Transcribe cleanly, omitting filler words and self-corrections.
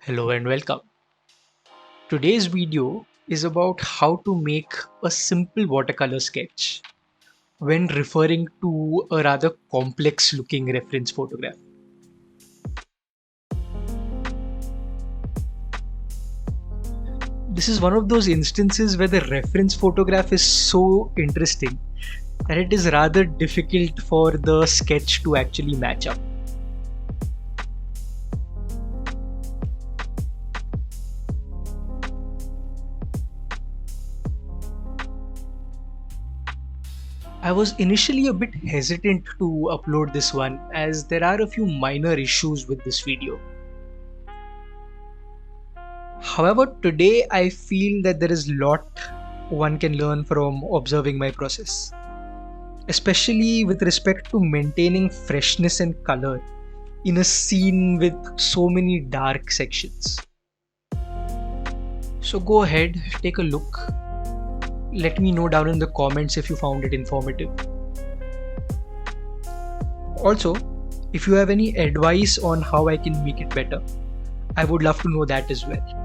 Hello and welcome. Today's video is about how to make a simple watercolor sketch when referring to a rather complex looking reference photograph. This is one of those instances where the reference photograph is so interesting that it is rather difficult for the sketch to actually match up. I was initially a bit hesitant to upload this one as there are a few minor issues with this video. However, today I feel that there is a lot one can learn from observing my process, especially with respect to maintaining freshness and color in a scene with so many dark sections. So go ahead, take a look. Let me know down in the comments if you found it informative. Also, if you have any advice on how I can make it better, I would love to know that as well.